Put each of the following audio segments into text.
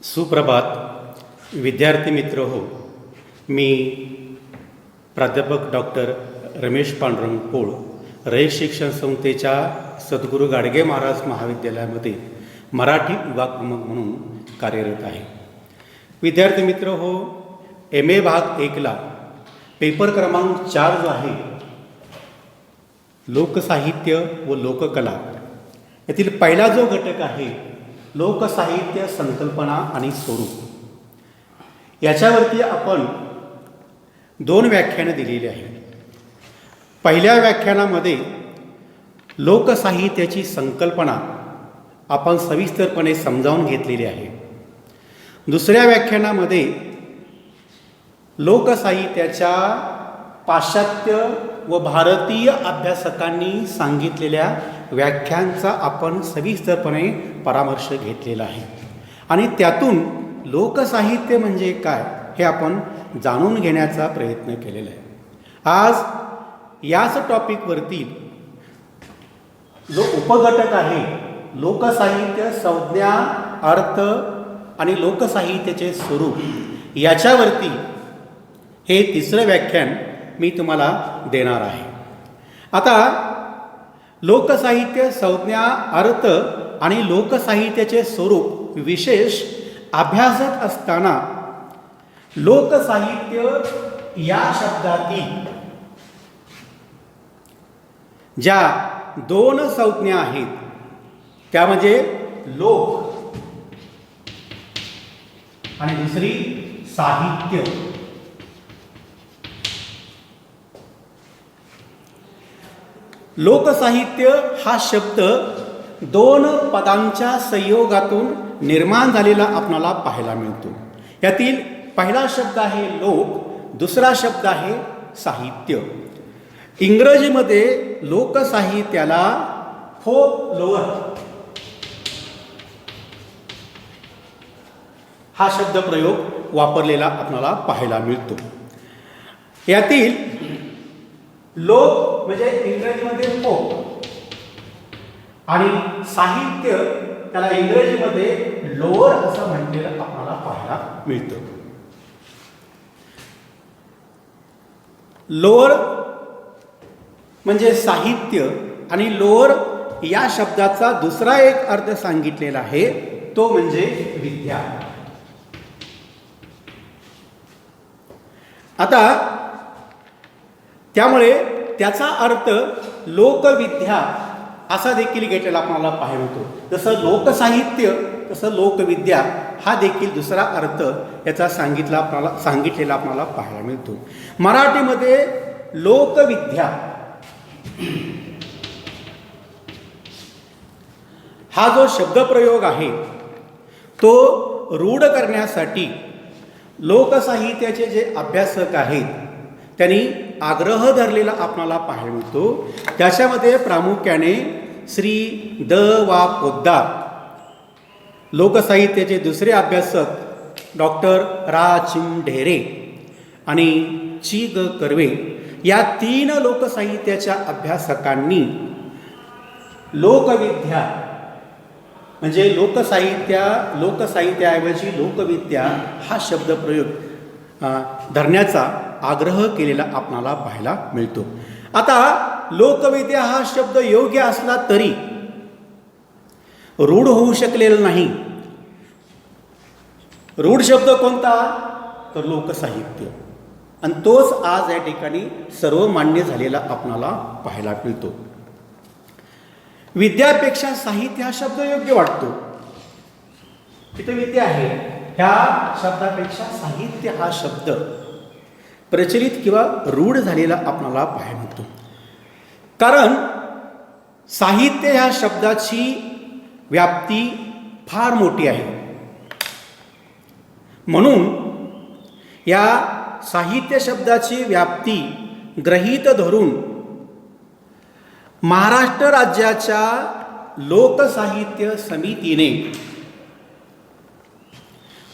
सुप्रभात विद्यार्थी मित्र हो. मी प्राध्यापक डॉक्टर रमेश पांडुरंग पोळ, रयत शिक्षण संस्थेच्या सद्गुरू गाडगे महाराज महाविद्यालयामध्ये मराठी विभाग प्रमुख म्हणून कार्यरत आहे. विद्यार्थी मित्र हो, MA भाग 1ला पेपर क्रमांक 4 जो आहे लोकसाहित्य व लोककला, यातील पहिला जो घटक आहे लोकसाहित्य संकल्पना आणि स्वरूप, याच्यावरती आपण 2 व्याख्यानं दिलेली आहेत. पहिल्या व्याख्यानामध्ये लोकसाहित्याची संकल्पना आपण सविस्तरपणे समजावून घेतलेली आहे. दुसऱ्या व्याख्यानामध्ये लोकसाहित्याच्या पाश्चात्य व भारतीय अभ्यासकांनी सांगितलेल्या व्याख्यांचा आपण सविस्तरपणे परामर्श घेतलेला आहे आणि त्यातून लोकसाहित्य म्हणजे काय हे आपण जाणून घेण्याचा प्रयत्न केलेला आहे. आज याच टॉपिकवरती जो उपघटक आहे लोकसाहित्य संज्ञा, अर्थ आणि लोकसाहित्याचे स्वरूप, याच्यावरती हे तिसरं व्याख्यान मी तुम्हाला देणार आहे. आता लोकसाहित्य संज्ञा, अर्थ आणि लोकसाहित्याचे स्वरूप विशेष अभ्यासत असताना लोकसाहित्य या शब्दातील ज्या 2 संज्ञा आहेत त्या म्हणजे लोक आणि दुसरी साहित्य. लोकसाहित्य हा शब्द 2 पदांच्या संयोगातून निर्माण झालेला आपणाला पाहायला मिळतो. यातील पहिला शब्द आहे लोक, दुसरा शब्द आहे साहित्य. इंग्रजीमध्ये लोकसाहित्याला फोकलोअर हा शब्द प्रयोग वापरलेला आपल्याला पाहायला मिळतो. यातील लोक म्हणजे इंग्रजीमध्ये फोक आणि साहित्य त्याला इंग्रजीमध्ये लोअर असं म्हटलेलं आपल्याला पाहायला मिळतं. लोअर म्हणजे साहित्य आणि लोअर या शब्दाचा दुसरा एक अर्थ सांगितलेला आहे, तो म्हणजे विद्या. आता त्यामुळे त्याचा अर्थ लोकविद्या असा देखील घेतलेला आपल्याला पाहायला मिळतो. जसं लोकसाहित्य तसं लोकविद्या हा देखील दुसरा अर्थ याचा सांगितलेला आपल्याला पाहायला मिळतो. मराठीमध्ये लोकविद्या हा जो शब्दप्रयोग आहे तो रूढ करण्यासाठी लोकसाहित्याचे जे अभ्यासक आहेत त्यांनी आग्रह धरलेला आपणाला पाहायला मिळतो. त्याच्यामध्ये प्रामुख्याने श्री द वा पोद्दार, लोकसाहित्याचे दुसरे अभ्यासक डॉक्टर रा चिम ढेरे आणि ची ग कर्वे या 3 लोकसाहित्याच्या अभ्यासकांनी लोकविद्या म्हणजे लोकसाहित्याऐवजी लोकविद्या हा शब्दप्रयोग धरण्याचा आग्रह केलेला आपणाला पाहायला मिळतो. आता लोकविद्या हा शब्द योग्य असला तरी रूढ होऊ शकलेला नाही. रूढ शब्द कोणता? तर लोकसाहित्य, आणि तोच आज या ठिकाणी सर्वमान्य झालेला आपणाला पाहायला मिळतो. विद्यापेक्षा साहित्य हा शब्द योग्य वाटतो. इथे विद्या आहे, ह्या शब्दापेक्षा साहित्य हा शब्द प्रचलित किंवा रूढ झालेला आपणाला पाहायला मिळतो. कारण साहित्य ह्या शब्दाची व्याप्ती फार मोठी आहे. म्हणून या साहित्य शब्दाची व्याप्ती गृहीत धरून महाराष्ट्र राज्याच्या लोकसाहित्य समितीने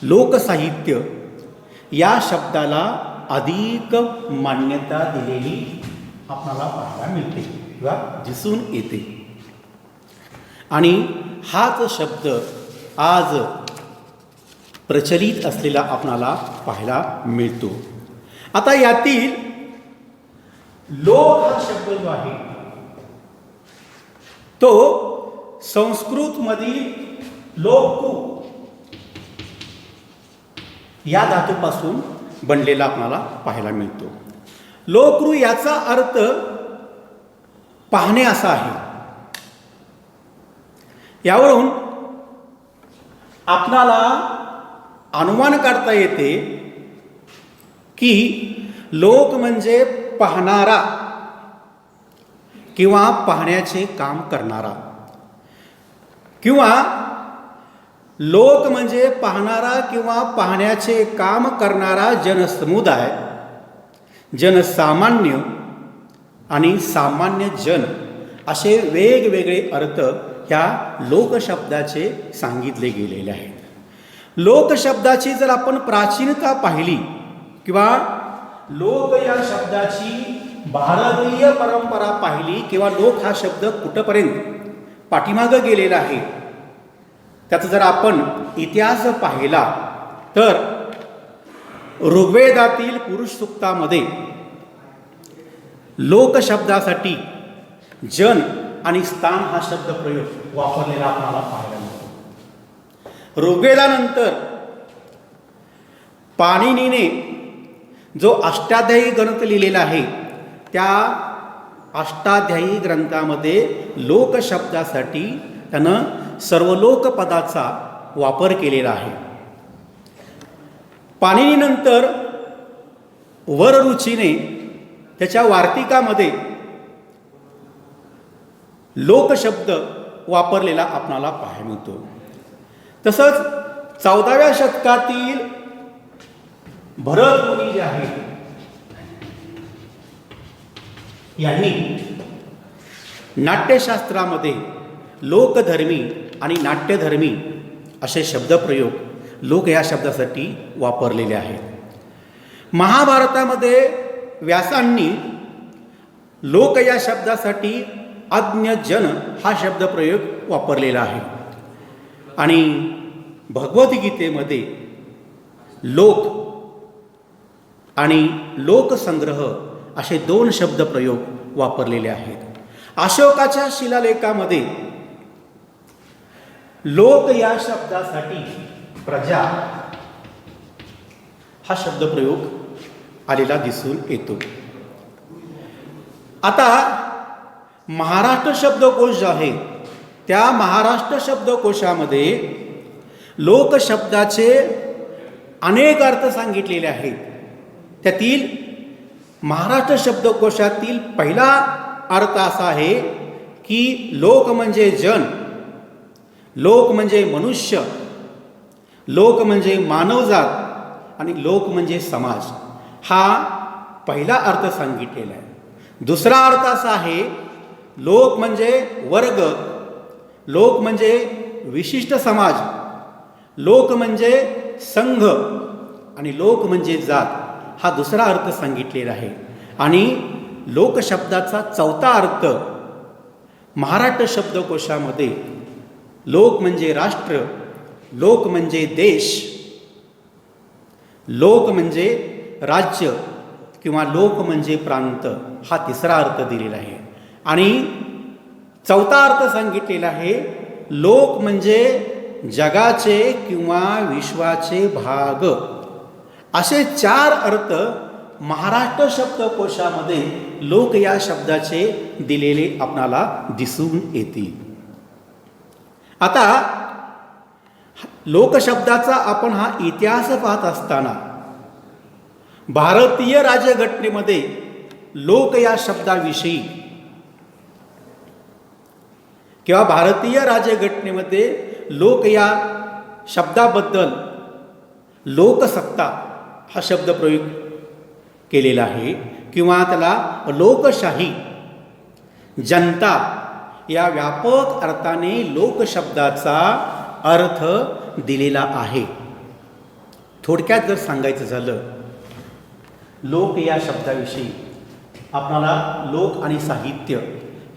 लोकसाहित्य या शब्दाला अधिक मान्यता दिलेली आपल्याला पाहायला मिळते किंवा दिसून येते. आणि हाच शब्द आज प्रचलित असलेला आपणाला पाहायला मिळतो. आता यातील लोक हा शब्द जो आहे तो संस्कृतमधील लोकू या धातूपासून बनलेला आपल्याला पाहायला मिळतो. लोकरू याचा अर्थ पाहणे असा आहे. यावरून आपणाला अनुमान काढता येते की लोक म्हणजे पाहणारा किंवा पाहण्याचे काम करणारा, किंवा लोक म्हणजे पाहणारा किंवा पाहण्याचे काम करणारा जनसमुदाय, जनसामान्य आणि सामान्य जन असे वेगवेगळे अर्थ ह्या लोकशब्दाचे सांगितले गेलेले आहेत. लोकशब्दाची जर आपण प्राचीनता पाहिली किंवा लोक या शब्दाची भारतीय परंपरा पाहिली किंवा लोक हा शब्द कुठपर्यंत पाठीमागं गेलेला आहे त्याचा जर आपण इतिहास पाहिला तर ऋग्वेदातील पुरुष सूक्तामध्ये लोक शब्दासाठी जन आणि स्थान हा शब्द प्रयोग वापरलेला आपल्याला पाहायला मिळतो. ऋग्वेदानंतर पाणिनीने जो अष्टाध्यायी ग्रंथ लिहिलेला आहे त्या अष्टाध्यायी ग्रंथामध्ये लोक शब्दासाठी त्यानं सर्वलोक पदाचा वापर केलेला आहे. पाणिनीनंतर वररुचीने त्याच्या वार्तिकामध्ये लोक शब्द वापरलेला आपणाला पाहायला मिळतो. तसंच 14व्या शतकातील भरत मुनी जे आहेत यांनी नाट्यशास्त्रामध्ये लोकधर्मी आणि नाट्यधर्मी असे शब्दप्रयोग लोक या शब्दासाठी वापरलेले आहेत. महाभारतामध्ये व्यासांनी लोक या शब्दासाठी अज्ञजन हा शब्दप्रयोग वापरलेला आहे. आणि भगवद्गीतेमध्ये लोक आणि लोकसंग्रह असे 2 शब्दप्रयोग वापरलेले आहेत. अशोकाच्या शिलालेखामध्ये लोक या शब्दासाठी प्रजा हा शब्दप्रयोग आलेला दिसून येतो. आता महाराष्ट्र शब्दकोश जो आहे त्या महाराष्ट्र शब्दकोशामध्ये लोक शब्दाचे अनेक अर्थ सांगितलेले आहेत. त्यातील महाराष्ट्र शब्दकोशातील पहिला अर्थ असा आहे की लोक म्हणजे जन, लोक म्हणजे मनुष्य, लोक म्हणजे मानवजात आणि लोक म्हणजे समाज हा पहिला अर्थ सांगितलेला आहे. दुसरा अर्थ असा आहे लोक म्हणजे वर्ग, लोक म्हणजे विशिष्ट समाज, लोक म्हणजे संघ आणि लोक म्हणजे जात हा दुसरा अर्थ सांगितलेला आहे. आणि लोक शब्दाचा चौथा अर्थ महाराष्ट्र शब्दकोशामध्ये लोक म्हणजे राष्ट्र, लोक म्हणजे देश, लोक म्हणजे राज्य किंवा लोक म्हणजे प्रांत हा तिसरा अर्थ दिलेला आहे. आणि चौथा अर्थ सांगितलेला आहे लोक म्हणजे जगाचे किंवा विश्वाचे भाग. असे 4 अर्थ महाराष्ट्र शब्दकोशामध्ये लोक या शब्दाचे दिलेले आपणाला दिसून येतील. आता लोकशब्दाचा आपण हा इतिहास पाहत असताना भारतीय राज्यघटनेमध्ये लोक या शब्दाविषयी किंवा भारतीय राज्यघटनेमध्ये लोक या शब्दाबद्दल लोकसत्ता हा शब्द प्रयोग केलेला आहे किंवा त्याला लोकशाही, जनता या व्यापक अर्थाने लोकशब्दाचा अर्थ दिलेला आहे. थोडक्यात जर सांगायचं झालं लोक या शब्दाविषयी आपणाला लोक आणि साहित्य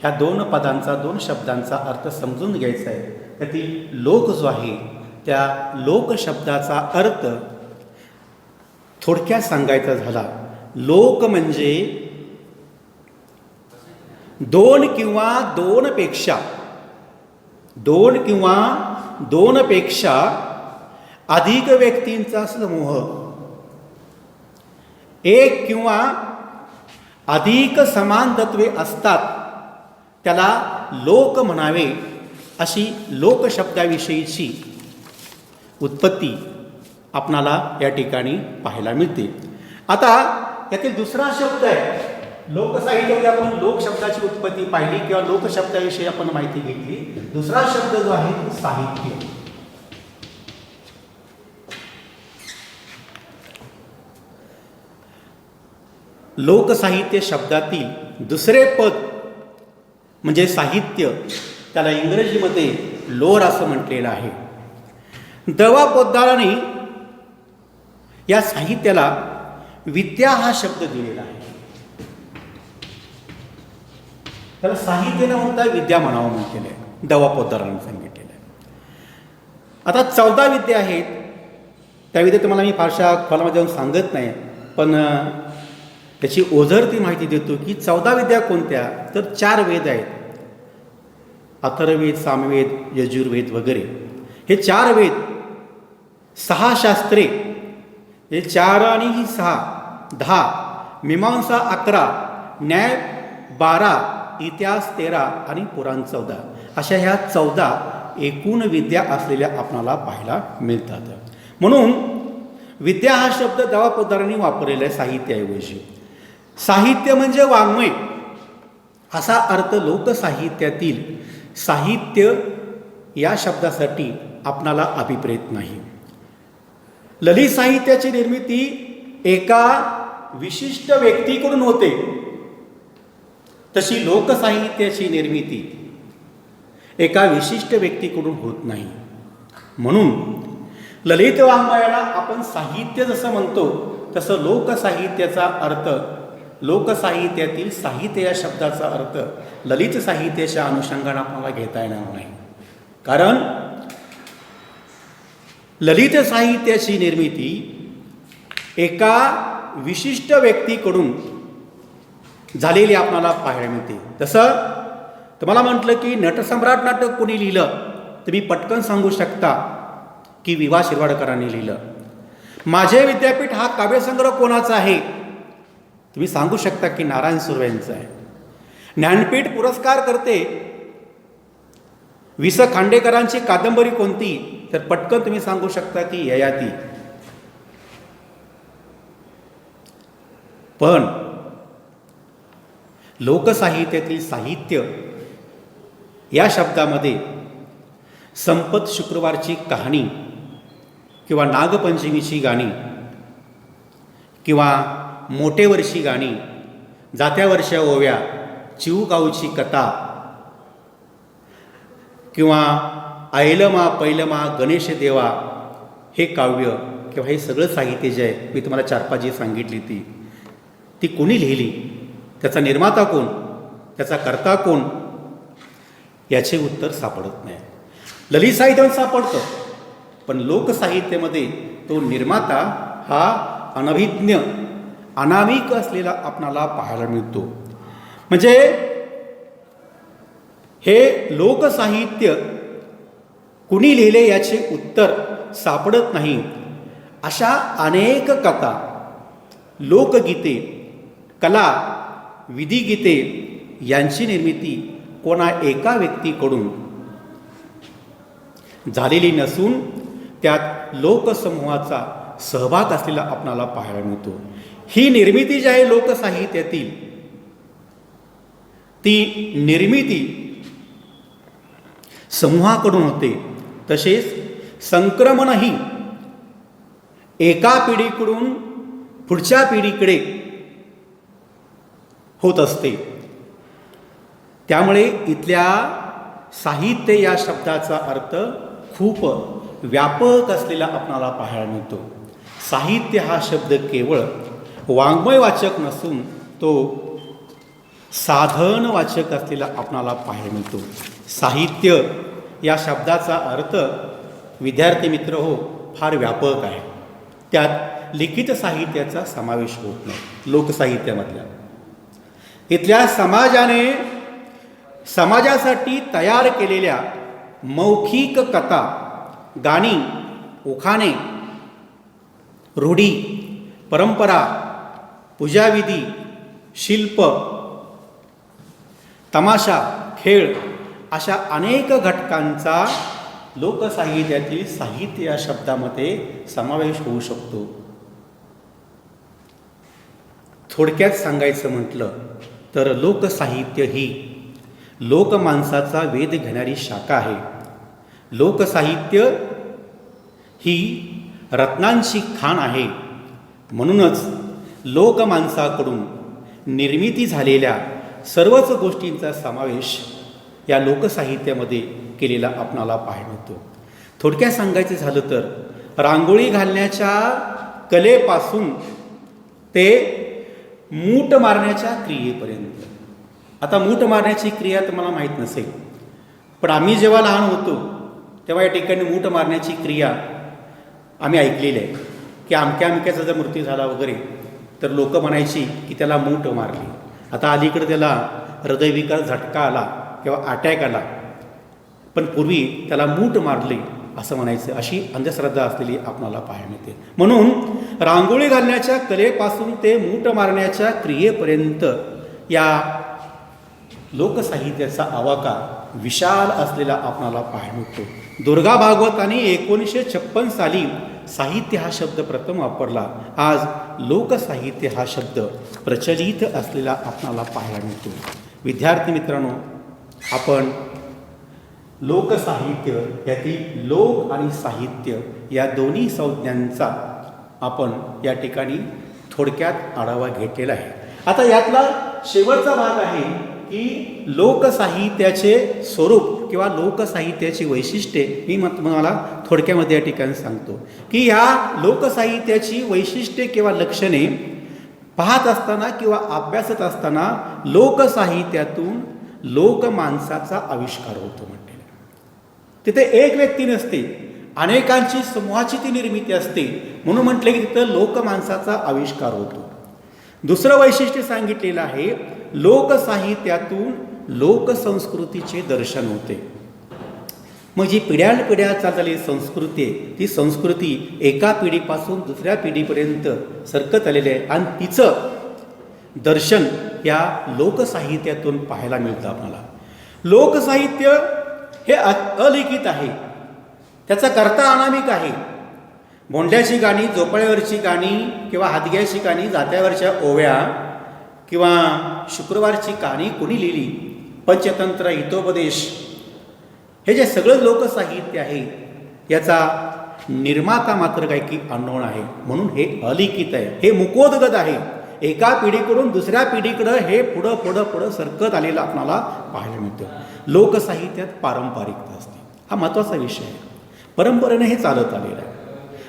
ह्या 2 पदांचा 2 शब्दांचा अर्थ समजून घ्यायचा आहे. त्यातील लोक जो आहे त्या लोक शब्दाचा अर्थ थोडक्यात सांगायचा झाला, लोक म्हणजे दोन किंवा दोनपेक्षा अधिक व्यक्तींचा समूह, एक किंवा अधिक समान तत्वे असतात त्याला लोक म्हणावे, अशी लोक शब्दाविषयीची उत्पत्ती आपणाला या ठिकाणी पाहायला मिळते. आता यातील दुसरा शब्द आहे लोकसाहित्यामध्ये. आपण लोक शब्दाची उत्पत्ती पाहिली किंवा लोक शब्दाविषयी आपण माहिती घेतली. दुसरा शब्द जो आहे तो साहित्य. लोकसाहित्य शब्दातील दुसरे पद म्हणजे साहित्य, त्याला इंग्रजीमध्ये लोर असं म्हटलेलं आहे. दवा पोद्दाराने या साहित्याला विद्या हा शब्द दिलेला आहे. त्याला साहित्य न म्हणता विद्या म्हणावं म्हटलेलं आहे, दवा पोद्दाराने सांगितलेलं आहे. आता 14 विद्या आहेत. त्या विद्या तुम्हाला मी फारशा खोलामध्ये जाऊन सांगत नाही, पण त्याची ओझरती माहिती देतो की 14 विद्या कोणत्या, तर 4 वेद आहेत, अथर्ववेद, सामवेद, यजुर्वेद वगैरे. हे 4 वेद, 6 शास्त्रे, हे 4 आणि ही 6 10, मीमांसा 11, न्याय 12, इतिहास 13 आणि पुराण 14, अशा ह्या 14 एकूण विद्या असलेल्या आपणाला पाहायला मिळतात. म्हणून विद्या हा शब्द दवा पोद्दारांनी वापरलेला आहे साहित्याऐवजी. साहित्य म्हणजे वाङ्मय असा अर्थ लोकसाहित्यातील साहित्य या शब्दासाठी आपणाला अभिप्रेत नाही. ललित साहित्याची निर्मिती एका विशिष्ट व्यक्तीकडून होते, तशी लोकसाहित्याची निर्मिती एका विशिष्ट व्यक्तीकडून होत नाही. म्हणून ललित वाङ्मयाला आपण साहित्य जसं म्हणतो तसं लोकसाहित्याचा अर्थ, लोकसाहित्यातील साहित्य या शब्दाचा अर्थ ललित साहित्याच्या अनुषंगाने आपल्याला घेता येणार नाही. कारण ललित साहित्याची निर्मिती एका विशिष्ट व्यक्तीकडून झालेली आपल्याला पाहायला मिळते. तसं तुम्हाला म्हटलं की नटसम्राट नाटक कोणी लिहिलं, तुम्ही पटकन सांगू शकता की वि. वा. शिरवाडकरांनी लिहिलं. माझे विद्यापीठ हा काव्यसंग्रह कोणाचा आहे, तुम्ही सांगू शकता की नारायण सुर्वे यांचा आहे. ज्ञानपीठ पुरस्कार करते वि. स. खांडेकरांची कादंबरी कोणती, तर पटकन तुम्ही सांगू शकता की ययाती. पण लोकसाहित्यातील साहित्य या शब्दामध्ये संपत शुक्रवारची कहाणी किंवा नागपंचमीची गाणी किंवा मोठेवरची गाणी, जात्या वर्षा ओव्या, चिऊगावची कथा किंवा ऐलमा पैलमा गणेश देवा हे काव्य किंवा हे सगळं साहित्य जे आहे, मी तुम्हाला 4-5 जी सांगितली ती कोणी लिहिली, त्याचा निर्माता कोण, त्याचा कर्ता कोण, याचे उत्तर सापडत नाही. ललित साहित्यात सापडतं, पण लोकसाहित्यामध्ये तो निर्माता हा अनभिज्ञ अनामिक असलेला आपणाला पाहायला मिळतो. म्हणजे हे लोकसाहित्य कुणी लिहिले याचे उत्तर सापडत नाही. अशा अनेक कथा, लोकगीते, कला, विधिगीते यांची निर्मिती कोणा एका व्यक्तीकडून झालेली नसून त्यात लोकसमूहाचा सहभाग असलेला आपणाला पाहायला मिळतो. ही निर्मिती जी आहे लोकसाहित्यातील, ती निर्मिती समूहाकडून होते. तसेच संक्रमणही एका पिढीकडून पुढच्या पिढीकडे होत असते. त्यामुळे इथल्या साहित्य या शब्दाचा अर्थ खूप व्यापक असलेला आपणाला पाहायला मिळतो. साहित्य हा शब्द केवळ वाङ्मयवाचक नसून तो साधनवाचक असलेला आपणाला पाहायला मिळतो. साहित्य या शब्दाचा अर्थ विद्यार्थी मित्र हो फार व्यापक आहे. त्यात लिखित साहित्याचा समावेश होत नाही. लोकसाहित्यामधल्या इथल्या समाजासाठी तयार केलेल्या मौखिक कथा, गाणी, उखाणे, रूढी, परंपरा, पूजाविधी, शिल्प, तमाशा, खेळ अशा अनेक घटकांचा लोकसाहित्यातील साहित्य या शब्दामध्ये समावेश होऊ शकतो. थोडक्यात सांगायचं म्हटलं तर लोकसाहित्य ही लोकमानसाचा वेध घेणारी शाखा आहे. लोकसाहित्य ही रत्नांची खाण आहे. म्हणूनच लोकमानसाकडून निर्मिती झालेल्या सर्वच गोष्टींचा समावेश या लोकसाहित्यामध्ये केलेला आपणाला पाहायला मिळतो. थोडक्यात सांगायचं झालं तर रांगोळी घालण्याच्या कलेपासून ते मूठ मारण्याच्या क्रियेपर्यंत. आता मूठ मारण्याची क्रिया तर मला माहीत नसेल, पण आम्ही जेव्हा लहान होतो तेव्हा या ठिकाणी मूठ मारण्याची क्रिया आम्ही ऐकलेली आहे की अमक्याचा जर मृत्यू झाला वगैरे तर लोक म्हणायची की त्याला मूठ मारली. आता अलीकडे त्याला हृदयविकार झटका आला किंवा अटॅक आला, पण पूर्वी त्याला मूठ मारले असं म्हणायचं. अशी अंधश्रद्धा असलेली आपणाला पाहायला मिळते. म्हणून रांगोळी घालण्याच्या कलेपासून ते मूठ मारण्याच्या क्रियेपर्यंत या लोकसाहित्याचा आवाका विशाल असलेला आपणाला पाहायला मिळतो. दुर्गा भागवतांनी 1956 साली साहित्य हा शब्द प्रथम वापरला. आज लोकसाहित्य हा शब्द प्रचलित असलेला आपणाला पाहायला मिळतो. विद्यार्थी मित्रांनो, आपण लोकसाहित्य यातील लोक आणि साहित्य या दोन्ही संज्ञांचा आपण या ठिकाणी थोडक्यात आढावा घेतलेला आहे. आता यातला शेवटचा भाग आहे की लोकसाहित्याचे स्वरूप किंवा लोकसाहित्याची वैशिष्ट्ये. मी तुम्हाला थोडक्यामध्ये या ठिकाणी सांगतो की ह्या लोकसाहित्याची वैशिष्ट्ये किंवा लक्षणे पाहत असताना किंवा अभ्यासत असताना लोकसाहित्यातून लोकमानसाचा आविष्कार होतो म्हटलेला. तिथे एक व्यक्ती नसते, अनेकांची समूहाची ती निर्मिती असते. म्हणून म्हटले की तिथं लोकमानसाचा आविष्कार होतो. दुसरं वैशिष्ट्य सांगितलेलं आहे, लोकसाहित्यातून लोकसंस्कृतीचे दर्शन होते. मग जी पिढ्यानपिढ्या चाललेली संस्कृती आहे, ती संस्कृती एका पिढीपासून दुसऱ्या पिढीपर्यंत सरकत आलेली आहे आणि तिचं दर्शन या लोकसाहित्यातून पाहायला मिळतं आपल्याला. लोकसाहित्य हे अलिखित आहे, त्याचा कर्ता अनामिक आहे. बोंड्याची गाणी, झोपाळ्यावरची गाणी किंवा हादग्याची गाणी, जात्यावरच्या ओव्या किंवा शुक्रवारची कहाणी कोणी लिहिली, पंचतंत्र, हितोपदेश, हे जे सगळं लोकसाहित्य आहे याचा निर्माता मात्र काय की अनोळ आहे. म्हणून हे अलिखित आहे, हे मुकोदगत आहे. एका पिढीकडून दुसऱ्या पिढीकडं हे पुढं पुढं पुढं सरकत आलेलं आपल्याला पाहायला मिळतं. लोकसाहित्यात पारंपरिकता असते, हा महत्त्वाचा विषय आहे. परंपरेने हे चालत आलेलं आहे.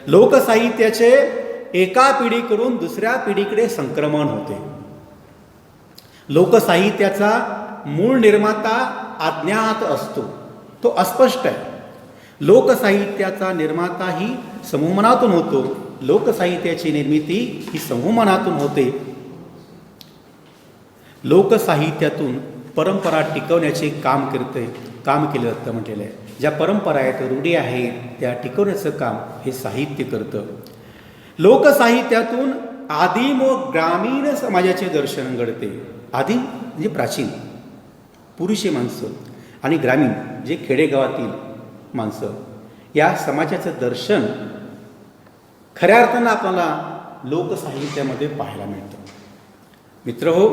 लोकसाहित्याचे एका पिढीकडून दुसऱ्या पिढीकडे संक्रमण होते. लोकसाहित्याचा मूळ निर्माता अज्ञात असतो, तो अस्पष्ट आहे. लोकसाहित्याचा निर्माताही समूहमनातून होतो. लोकसाहित्याची निर्मिती ही समूहमनातून होते. लोकसाहित्यातून परंपरा टिकवण्याचे काम केलं जातं म्हटलेलं आहे. ज्या परंपरा आहेत, रूढी आहेत, त्या टिकवण्याचं काम हे साहित्य करतं. लोकसाहित्यातून आदिम व ग्रामीण समाजाचे दर्शन घडते. आदिम म्हणजे प्राचीन पुरुषी माणसं आणि ग्रामीण जे खेडेगावातील माणसं, या समाजाचं दर्शन खऱ्या अर्थानं आपल्याला लोकसाहित्यामध्ये पाहायला मिळतं. मित्रहो,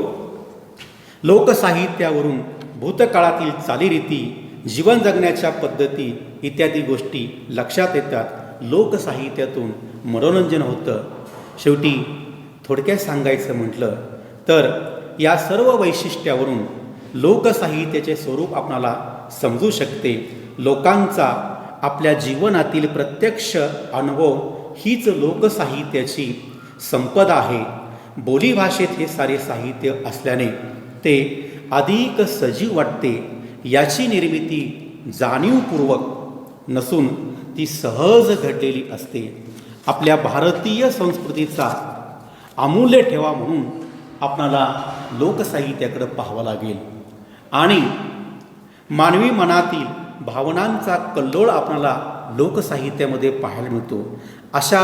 लोकसाहित्यावरून भूतकाळातील चालीरीती, जीवन जगण्याच्या पद्धती इत्यादी गोष्टी लक्षात येतात. लोकसाहित्यातून मनोरंजन होतं. शेवटी थोडक्यात सांगायचं म्हटलं तर या सर्व वैशिष्ट्यावरून लोकसाहित्याचे स्वरूप आपणाला समजू शकते. लोकांचा आपल्या जीवनातील प्रत्यक्ष अनुभव हीच लोकसाहित्याची संपदा आहे. बोलीभाषेत हे सारे साहित्य असल्याने ते अधिक सजीव वाटते. याची निर्मिती जाणीवपूर्वक नसून ती सहज घडलेली असते. आपल्या भारतीय संस्कृतीचा अमूल्य ठेवा म्हणून आपणाला लोकसाहित्याकडे पाहावं लागेल आणि मानवी मनातील भावनांचा कल्लोळ आपणाला लोकसाहित्यामध्ये पाहायला मिळतो. अशा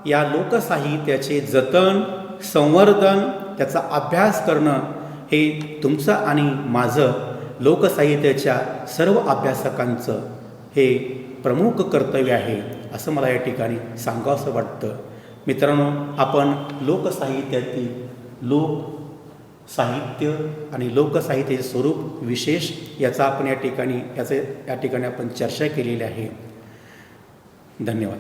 या लोकसाहित्याचे जतन, संवर्धन, त्याचा अभ्यास करणं हे तुमचं आणि माझं, लोकसाहित्याच्या सर्व अभ्यासकांचं हे प्रमुख कर्तव्य आहे असं मला या ठिकाणी सांगावंसं वाटतं. मित्रांनो, आपण लोकसाहित्यातील लोकसाहित्य आणि लोकसाहित्याचे स्वरूप विशेष याचा आपण या ठिकाणी आपण चर्चा केलेली आहे. धन्यवाद.